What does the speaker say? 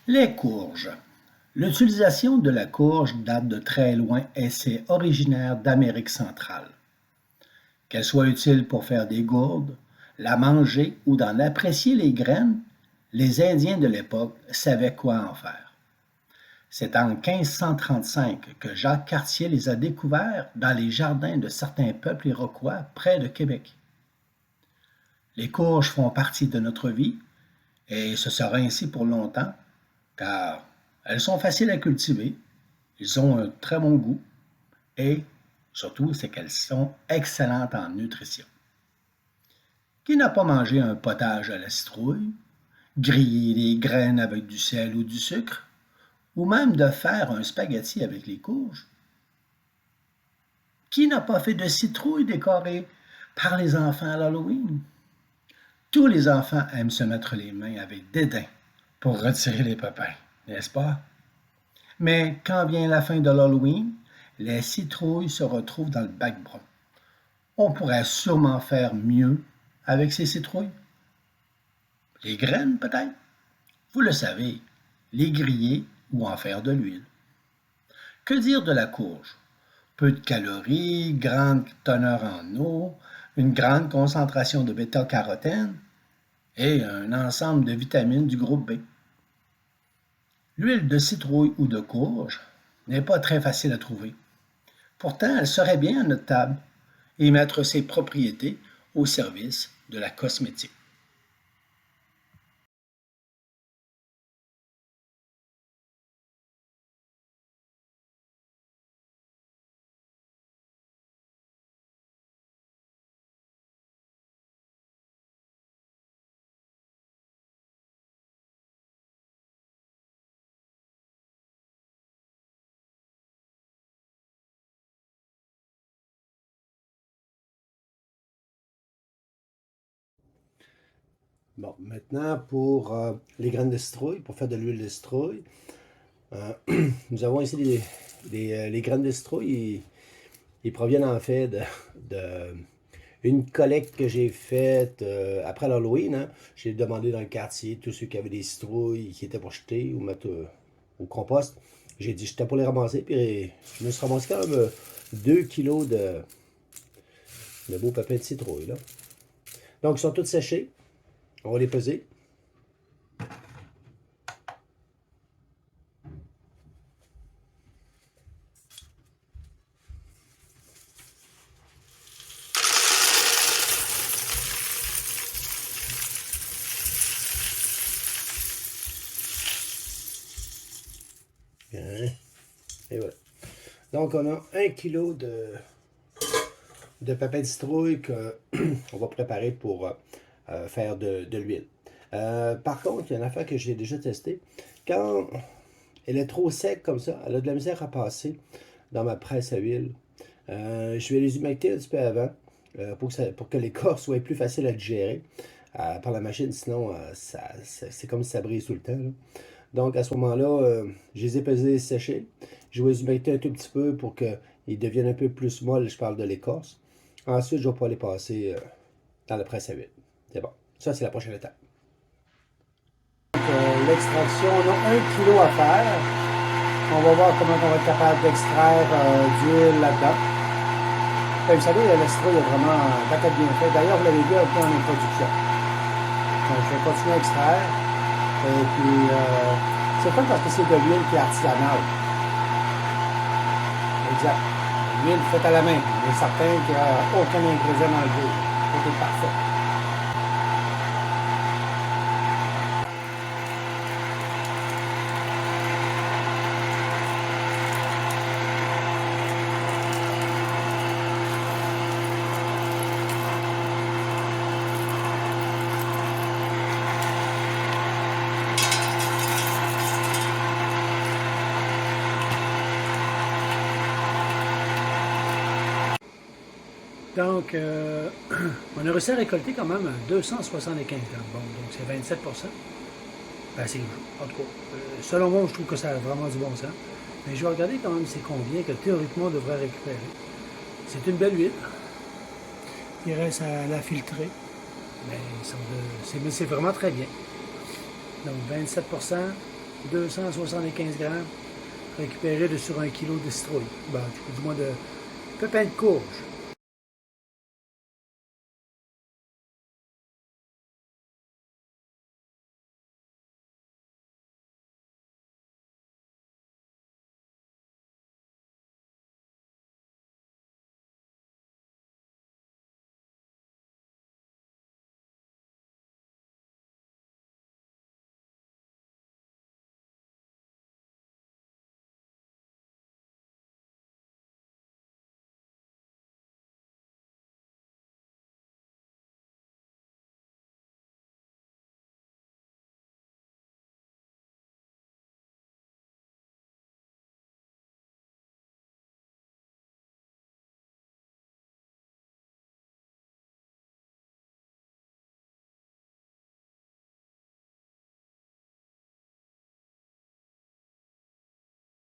Les courges. L'utilisation de la courge date de très loin et c'est originaire d'Amérique centrale. Qu'elle soit utile pour faire des gourdes, la manger ou d'en apprécier les graines, les Indiens de l'époque savaient quoi en faire. C'est en 1535 que Jacques Cartier les a découverts dans les jardins de certains peuples iroquois près de Québec. Les courges font partie de notre vie et ce sera ainsi pour longtemps car elles sont faciles à cultiver, ils ont un très bon goût et surtout, c'est qu'elles sont excellentes en nutrition. Qui n'a pas mangé un potage à la citrouille, griller les graines avec du sel ou du sucre, ou même de faire un spaghetti avec les courges? Qui n'a pas fait de citrouille décorée par les enfants à l'Halloween? Tous les enfants aiment se mettre les mains avec dédain pour retirer les pépins, n'est-ce pas? Mais quand vient la fin de l'Halloween, les citrouilles se retrouvent dans le bac brun. On pourrait sûrement faire mieux avec ces citrouilles. Les graines, peut-être? Vous le savez, les griller ou en faire de l'huile. Que dire de la courge? Peu de calories, grande teneur en eau, une grande concentration de bêta-carotène et un ensemble de vitamines du groupe B. L'huile de citrouille ou de courge n'est pas très facile à trouver. Pourtant, elle serait bien à notre table et mettre ses propriétés au service de la cosmétique. Bon, maintenant pour les graines de citrouille, pour faire de l'huile de citrouille, euh, nous avons ici les graines de citrouille. Ils proviennent en fait de une collecte que j'ai faite après l'Halloween. Hein. J'ai demandé dans le quartier tous ceux qui avaient des citrouilles qui étaient pour jeter ou mettre au compost. J'ai dit j'étais pour les ramasser, puis je me suis ramassé quand même 2 kilos de beaux pépins de citrouille. Là. Donc ils sont tous séchés. On va les peser. Bien. Et voilà. Donc, on a 1 kilo de pépins de citrouille qu'on va préparer pour faire de l'huile. Par contre, il y a une affaire que j'ai déjà testée. Quand elle est trop sec comme ça, elle a de la misère à passer dans ma presse à huile. Je vais les humecter un petit peu avant pour que l'écorce soit plus facile à digérer par la machine. Sinon, c'est comme si ça brise tout le temps. Là. Donc, à ce moment-là, je les ai pesés séchés. Je vais les humecter un tout petit peu pour qu'ils deviennent un peu plus molles. Je parle de l'écorce. Ensuite, je vais pouvoir les passer dans la presse à huile. C'est bon. Ça, c'est la prochaine étape. L'extraction, on a 1 kilo à faire. On va voir comment on va être capable d'extraire d'huile là-dedans. Vous savez, la citrouille est vraiment un paquet bien fait. D'ailleurs, vous l'avez vu un peu en introduction. Donc, je vais continuer à extraire. Et puis, c'est fun parce que c'est de l'huile qui est artisanale. Exact. L'huile faite à la main. Il est certain qu'il n'y a aucun ingrédient dans l'huile. Tout est parfait. Donc, on a réussi à récolter quand même 275 grammes. Bon, donc c'est 27 ben, c'est, en tout cas, selon moi, je trouve que ça a vraiment du bon sens. Mais je vais regarder quand même c'est combien que théoriquement on devrait récupérer. C'est une belle huile. Il reste à la filtrer. Mais c'est vraiment très bien. Donc 27 275 grammes récupérés sur 1 kilo de citrouille. Ben, du moins de pépins de courge.